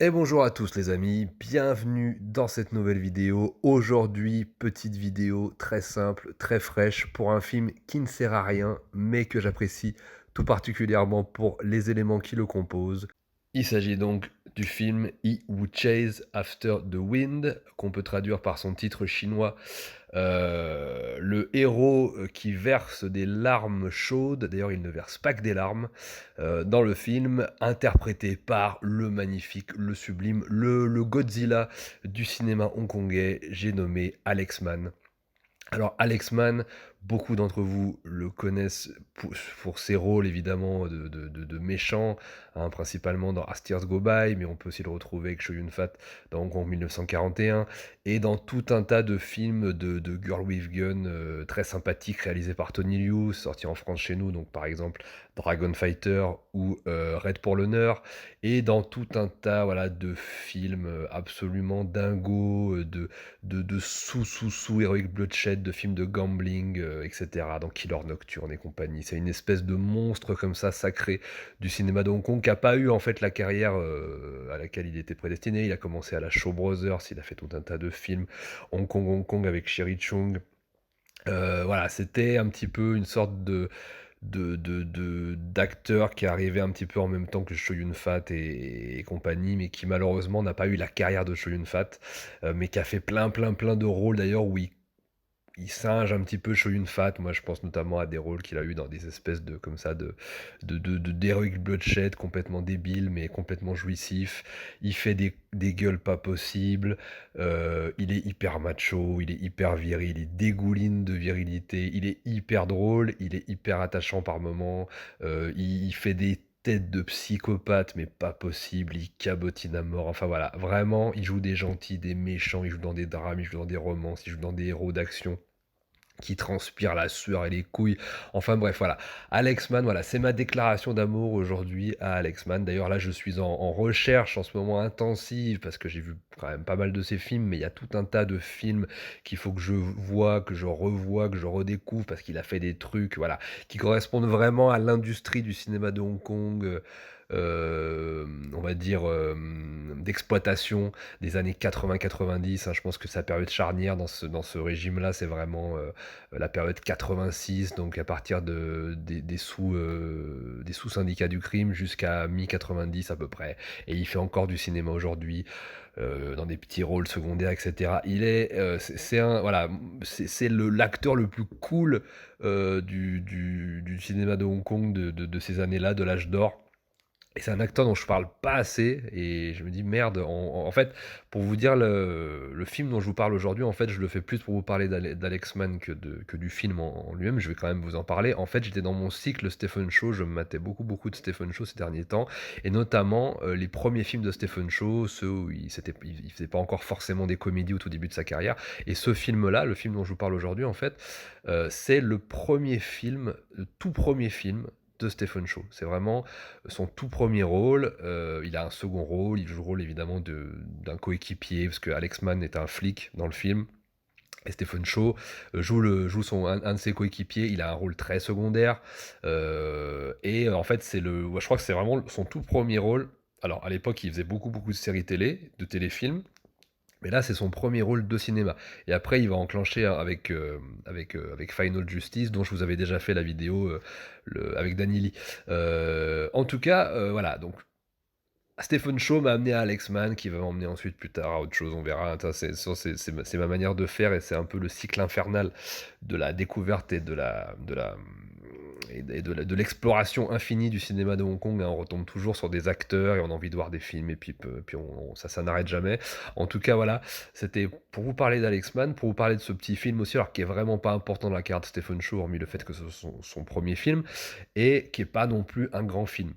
Et bonjour à tous les amis, bienvenue dans cette nouvelle vidéo. Aujourd'hui, petite vidéo très simple, très fraîche pour un film qui ne sert à rien, mais que j'apprécie tout particulièrement pour les éléments qui le composent. Il s'agit donc du film He Who Chase After the Wind, qu'on peut traduire par son titre chinois le héros, qui verse des larmes chaudes, d'ailleurs il ne verse pas que des larmes, dans le film, interprété par le magnifique, le sublime, le Godzilla du cinéma hongkongais, j'ai nommé Alex Mann. Alors Alex Mann, beaucoup d'entre vous le connaissent pour ses rôles évidemment de méchant, hein, principalement dans As Tears Go By, mais on peut aussi le retrouver avec Chow Yun-fat dans Hong Kong 1941 et dans tout un tas de films de Girl with Gun, très sympathiques réalisés par Tony Liu, sortis en France chez nous, donc par exemple Dragon Fighter ou Red pour l'honneur et dans tout un tas, voilà, de films, absolument dingos, de sous Heroic Bloodshed, de films de gambling, et cetera, dans Killer Nocturne et compagnie. C'est une espèce de monstre comme ça, sacré du cinéma de Hong Kong, qui a pas eu en fait la carrière, à laquelle il était prédestiné. Il a commencé à la Shaw Brothers, il a fait tout un tas de films Hong Kong avec Sherry Chung. Voilà, c'était un petit peu une sorte d'acteur qui est arrivé un petit peu en même temps que Chow Yun-fat et compagnie, mais qui malheureusement n'a pas eu la carrière de Chow Yun-fat, mais qui a fait plein de rôles d'ailleurs où il singe un petit peu Chow Yun-fat. Moi, je pense notamment à des rôles qu'il a eu dans des espèces de comme ça d'heroic bloodshed complètement débiles, mais complètement jouissifs. Il fait des gueules pas possibles. Il est hyper macho, il est hyper viril, il dégouline de virilité. Il est hyper drôle, il est hyper attachant par moments. Il fait des têtes de psychopathe, mais pas possible. Il cabotine à mort. Enfin voilà, vraiment, il joue des gentils, des méchants. Il joue dans des drames, il joue dans des romances, il joue dans des héros d'action qui transpire la sueur et les couilles. Enfin bref, voilà. Alex Mann, voilà, c'est ma déclaration d'amour aujourd'hui à Alex Mann. D'ailleurs, là, je suis en recherche en ce moment intensive parce que j'ai vu quand même pas mal de ses films, mais il y a tout un tas de films qu'il faut que je vois, que je revois, que je redécouvre parce qu'il a fait des trucs, voilà, qui correspondent vraiment à l'industrie du cinéma de Hong Kong. On va dire d'exploitation des années 80-90, hein. Je pense que sa période charnière dans ce régime-là, c'est vraiment la période 86, donc à partir des sous-syndicats du crime jusqu'à mi-90 à peu près. Et il fait encore du cinéma aujourd'hui, dans des petits rôles secondaires, etc. C'est un, voilà, c'est l'acteur le plus cool du cinéma de Hong Kong de ces années-là, de l'âge d'or. Et c'est un acteur dont je parle pas assez et je me dis: «Merde», en fait, pour vous dire le film dont je vous parle aujourd'hui, en fait, je le fais plus pour vous parler d'Alex Mann que du film en lui-même. Je vais quand même vous en parler. En fait, j'étais dans mon cycle Stephen Chow, je me matais beaucoup de Stephen Chow ces derniers temps et notamment, les premiers films de Stephen Chow, ceux où il faisait pas encore forcément des comédies au tout début de sa carrière et ce film-là, le film dont je vous parle aujourd'hui, en fait, c'est le premier film, le tout premier film de Stephen Chow. C'est vraiment son tout premier rôle. Il a un second rôle, il joue le rôle évidemment d'un coéquipier, parce que Alex Mann est un flic dans le film. Et Stephen Chow un de ses coéquipiers, il a un rôle très secondaire. En fait, ouais, je crois que c'est vraiment son tout premier rôle. Alors, à l'époque, il faisait beaucoup de séries télé, de téléfilms, mais là, c'est son premier rôle de cinéma. Et après, il va enclencher avec Final Justice, dont je vous avais déjà fait la vidéo avec Danny Lee. En tout cas, voilà. Donc, Stephen Chow m'a amené à Alex Mann, qui va m'emmener ensuite plus tard à autre chose. On verra. Ça, c'est ma manière de faire et c'est un peu le cycle infernal de la découverte et de l'exploration infinie du cinéma de Hong Kong, hein. On retombe toujours sur des acteurs et on a envie de voir des films et puis ça n'arrête jamais. En tout cas, voilà, c'était pour vous parler d'Alex Mann, pour vous parler de ce petit film aussi, alors qui est vraiment pas important dans la carrière de Stephen Chow, hormis le fait que ce soit son premier film, et qui est pas non plus un grand film.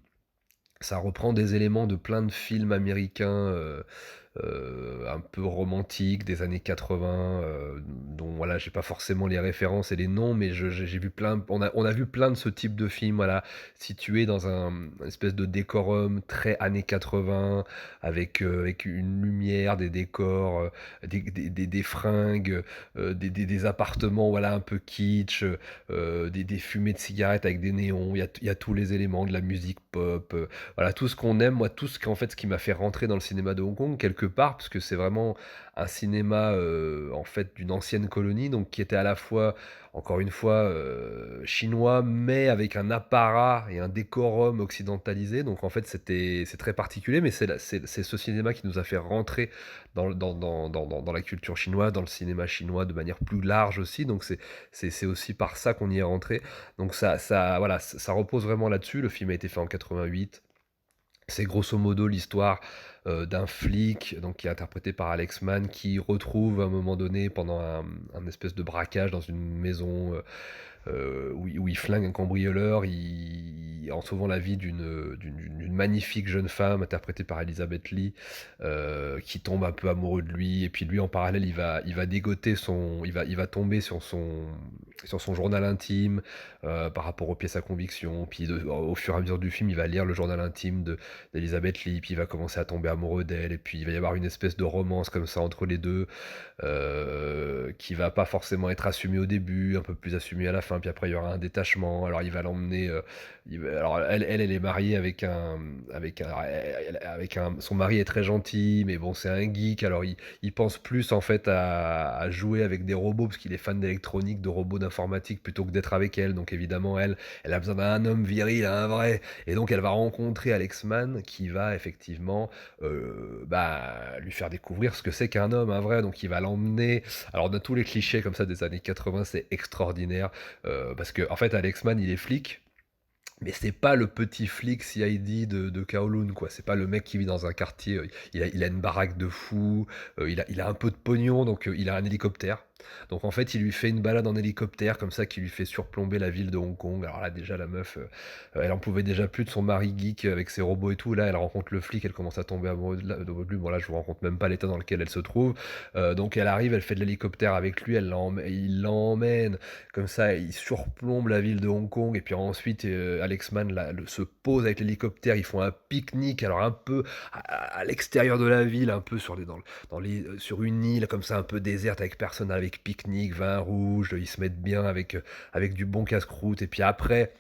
Ça reprend des éléments de plein de films américains, un peu romantiques des années 80, dont voilà, j'ai pas forcément les références et les noms, mais j'ai vu plein on a vu plein de ce type de film, voilà, situé dans un espèce de décorum très années 80 avec une lumière, des décors, des fringues, des appartements, voilà, un peu kitsch, des fumées de cigarettes avec des néons. Il y a tous les éléments, de la musique pop, voilà, tout ce qu'on aime, moi, tout ce qu'en fait, ce qui m'a fait rentrer dans le cinéma de Hong Kong quelque part, parce que c'est vraiment un cinéma, en fait, d'une ancienne colonie, donc qui était à la fois, encore une fois, chinois, mais avec un apparat et un décorum occidentalisé. Donc en fait, c'est très particulier, mais c'est ce cinéma qui nous a fait rentrer dans la culture chinoise, dans le cinéma chinois de manière plus large aussi. Donc c'est aussi par ça qu'on y est rentré. Donc voilà, ça repose vraiment là-dessus. Le film a été fait en 88. C'est grosso modo l'histoire, d'un flic, donc qui est interprété par Alex Mann, qui retrouve à un moment donné pendant un espèce de braquage dans une maison, où il flingue un cambrioleur, en sauvant la vie d'une magnifique jeune femme interprétée par Elizabeth Lee, qui tombe un peu amoureux de lui. Et puis lui, en parallèle, il va dégoter il va tomber sur son journal intime, par rapport aux pièces à conviction. Puis au fur et à mesure du film, il va lire le journal intime d'Elizabeth Lee, puis il va commencer à tomber amoureux d'elle, et puis il va y avoir une espèce de romance comme ça entre les deux, qui va pas forcément être assumée au début, un peu plus assumée à la fin, puis après il y aura un détachement. Alors il va l'emmener, alors elle est mariée son mari est très gentil, mais bon, c'est un geek, alors il pense plus en fait à jouer avec des robots, parce qu'il est fan d'électronique, de robots, d'informatique, plutôt que d'être avec elle. Donc évidemment, elle a besoin d'un homme viril, un vrai. Et donc elle va rencontrer Alex Mann, qui va effectivement, lui faire découvrir ce que c'est qu'un homme, un vrai. Donc il va l'emmener. Alors on a tous les clichés comme ça des années 80, c'est extraordinaire, parce que en fait Alex Mann, il est flic, mais c'est pas le petit flic CID de Kowloon, quoi. C'est pas le mec qui vit dans un quartier, il a une baraque de fou, il a un peu de pognon, donc il a un hélicoptère. Donc en fait, il lui fait une balade en hélicoptère comme ça, qui lui fait surplomber la ville de Hong Kong. Alors là, déjà, la meuf, elle en pouvait déjà plus de son mari geek avec ses robots et tout. Là, elle rencontre le flic, elle commence à tomber amoureuse de lui. Bon, là, je vous raconte même pas l'état dans lequel elle se trouve. Donc elle arrive, elle fait de l'hélicoptère avec lui, il l'emmène comme ça, il surplombe la ville de Hong Kong. Et puis ensuite, Alex Mann se pose avec l'hélicoptère. Ils font un pique-nique, alors un peu à l'extérieur de la ville, un peu sur une île comme ça, un peu déserte, avec personne, avec pique-nique, vin rouge. Ils se mettent bien avec du bon casse-croûte. Et puis après,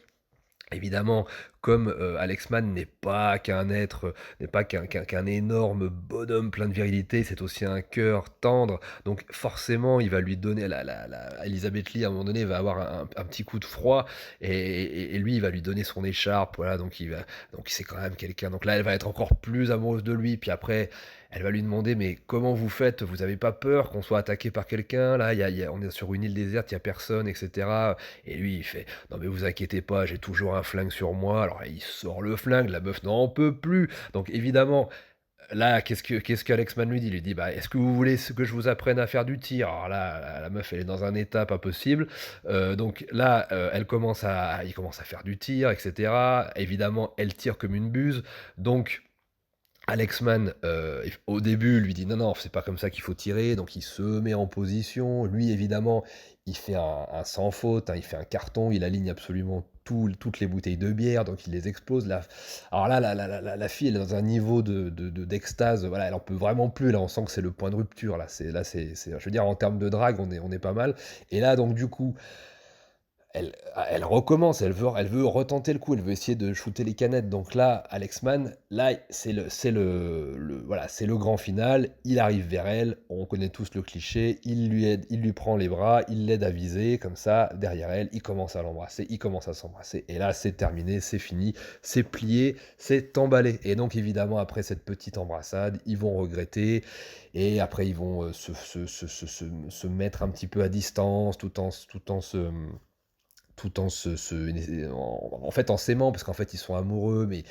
évidemment, comme, Alex Mann n'est pas qu'un énorme bonhomme plein de virilité, c'est aussi un cœur tendre. Donc forcément, il va lui donner Elizabeth Lee, à un moment donné, va avoir un petit coup de froid, et lui, il va lui donner son écharpe, voilà. Donc c'est quand même quelqu'un. Donc là, elle va être encore plus amoureuse de lui. Puis après, elle va lui demander: «Mais comment vous faites? Vous avez pas peur qu'on soit attaqué par quelqu'un là? On est sur une île déserte, il y a personne, et cetera». Et lui, il fait: «Non mais vous inquiétez pas, j'ai toujours un flingue sur moi». Alors il sort le flingue, la meuf n'en peut plus. Donc évidemment, là, qu'est-ce qu'Alex Mann lui dit? Il lui dit: «Bah, est-ce que vous voulez que je vous apprenne à faire du tir?» Alors là, la meuf, elle est dans un état pas possible. Donc là, il commence à faire du tir, et cetera. Évidemment, elle tire comme une buse. Donc Alex Mann, au début, lui dit: «Non, non, c'est pas comme ça qu'il faut tirer», donc il se met en position. Lui, évidemment, il fait un sans faute, hein, il fait un carton, il aligne absolument toutes les bouteilles de bière, donc il les explose. Alors là, la fille, elle est dans un niveau d'extase, voilà, elle en peut vraiment plus. Là, on sent que c'est le point de rupture, je veux dire, en termes de drague, on est pas mal. Et là, donc du coup, elle recommence, elle veut retenter le coup, elle veut essayer de shooter les canettes. Donc là, Alex Mann, là, voilà, c'est le grand final. Il arrive vers elle, on connaît tous le cliché, il lui aide, il lui prend les bras, il l'aide à viser, comme ça, derrière elle, il commence à l'embrasser, il commence à s'embrasser. Et là, c'est terminé, c'est fini, c'est plié, c'est emballé. Et donc, évidemment, après cette petite embrassade, ils vont regretter, et après, ils vont, se mettre un petit peu à distance, en fait, en s'aimant, parce qu'en fait, ils sont amoureux, mais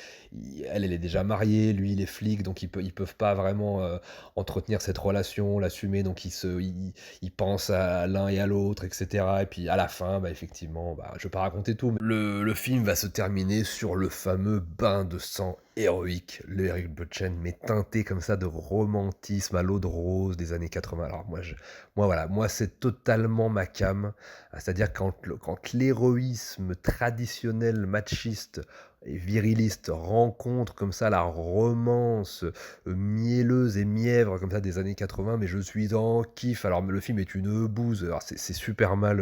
elle est déjà mariée, lui, il est flic, donc ils peuvent pas vraiment, entretenir cette relation, l'assumer. Donc ils pensent à l'un et à l'autre, et cetera. Et puis à la fin, bah, effectivement, bah, je vais pas raconter tout, mais le film va se terminer sur le fameux bain de sang héroïque, le Eric Butchen, mais teinté comme ça de romantisme à l'eau de rose des années 80. Alors moi voilà, moi c'est totalement ma came. C'est-à-dire quand l'héroïsme traditionnel machiste et viriliste rencontre comme ça la romance, mielleuse et mièvre comme ça des années 80, mais je suis en kiff. Alors le film est une bouse, alors c'est super mal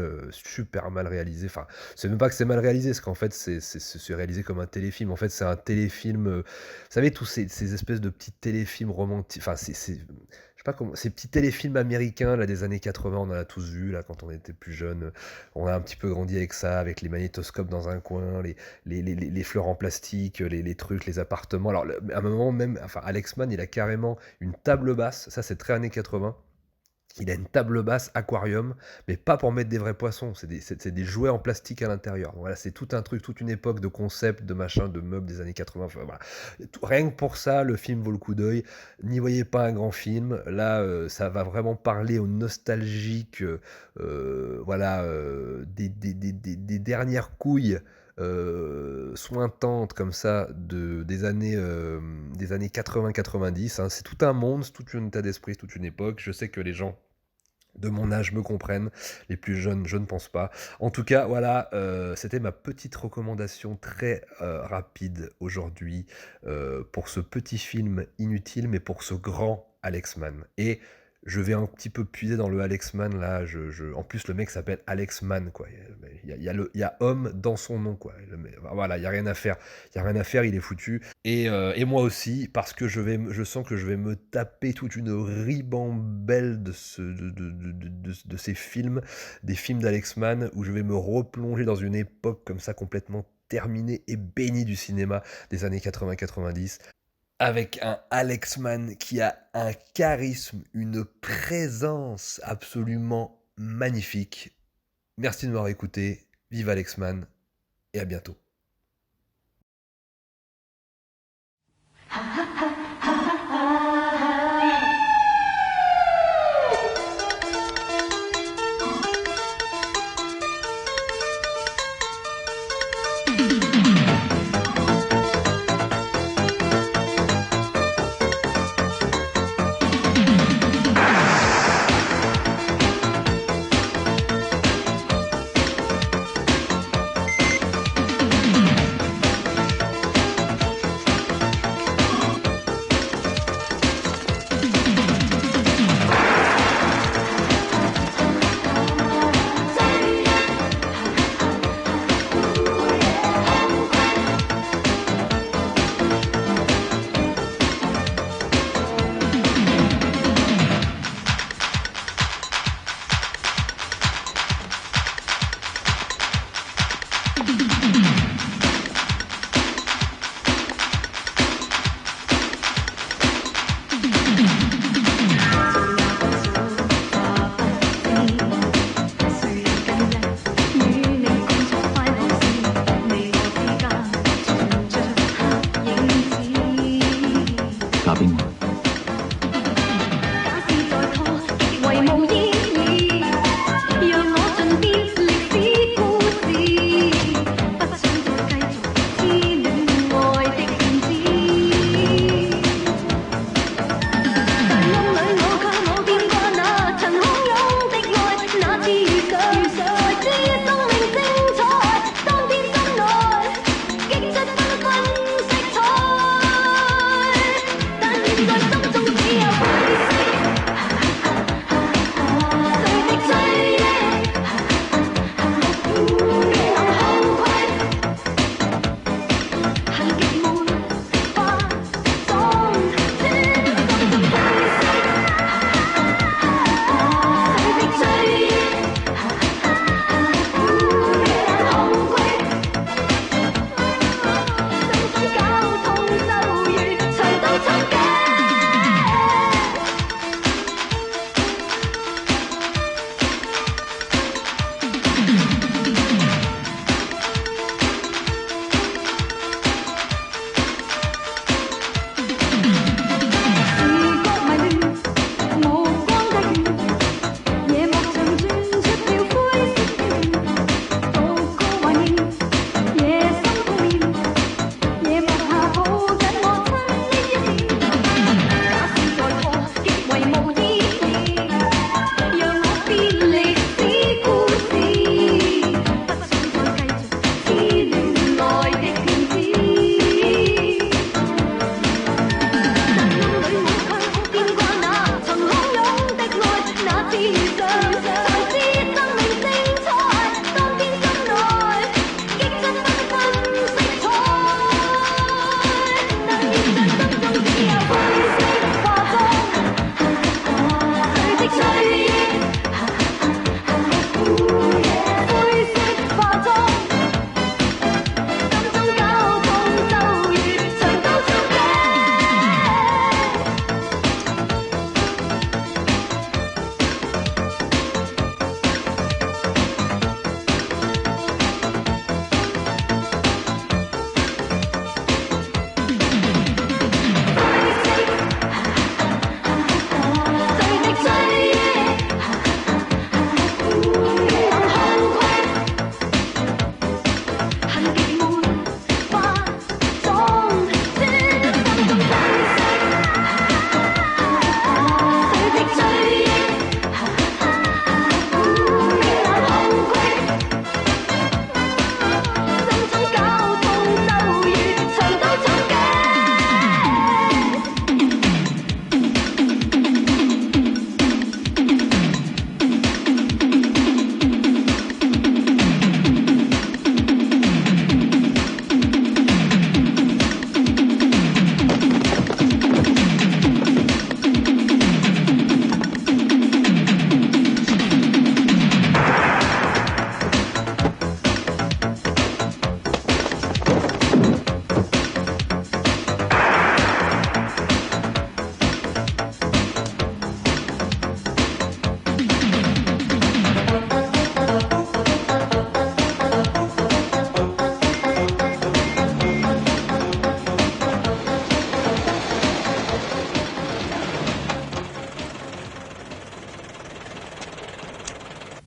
réalisé, enfin, c'est même pas que c'est mal réalisé, c'est qu'en fait c'est réalisé comme un téléfilm. En fait, c'est un téléfilm, vous savez tous ces espèces de petits téléfilms romantiques, enfin c'est je sais pas comment ces petits téléfilms américains là des années 80, on en a tous vu là quand on était plus jeunes, on a un petit peu grandi avec ça, avec les magnétoscopes dans un coin, les fleurs en plastique, les trucs, les appartements. Alors à un moment même, enfin Alex Mann, il a carrément une table basse, ça c'est très années 80. Il a une table basse aquarium, mais pas pour mettre des vrais poissons, c'est des jouets en plastique à l'intérieur. Voilà, c'est tout un truc, toute une époque de concepts, de machins, de meubles des années 80. Enfin, voilà. Rien que pour ça, le film vaut le coup d'œil. N'y voyez pas un grand film. Là, ça va vraiment parler aux nostalgiques, voilà, des dernières couilles sointantes comme ça des années 80-90, hein. C'est tout un monde, c'est tout un état d'esprit, c'est toute une époque. Je sais que les gens de mon âge me comprennent, les plus jeunes, je ne pense pas. En tout cas, voilà, c'était ma petite recommandation très, rapide aujourd'hui, pour ce petit film inutile, mais pour ce grand Alex Mann et je vais un petit peu puiser dans le Alex Mann là, je en plus le mec s'appelle Alex Mann quoi, il y a homme dans son nom quoi, le mec voilà, il y a rien à faire. Il y a rien à faire, il est foutu et moi aussi parce que je sens que je vais me taper toute une ribambelle de ce de ces films, des films d'Alex Mann où je vais me replonger dans une époque comme ça complètement terminée et bénie du cinéma des années 80-90 avec un Alex Mann qui a un charisme, une présence absolument magnifique. Merci de m'avoir écouté, vive Alex Mann et à bientôt.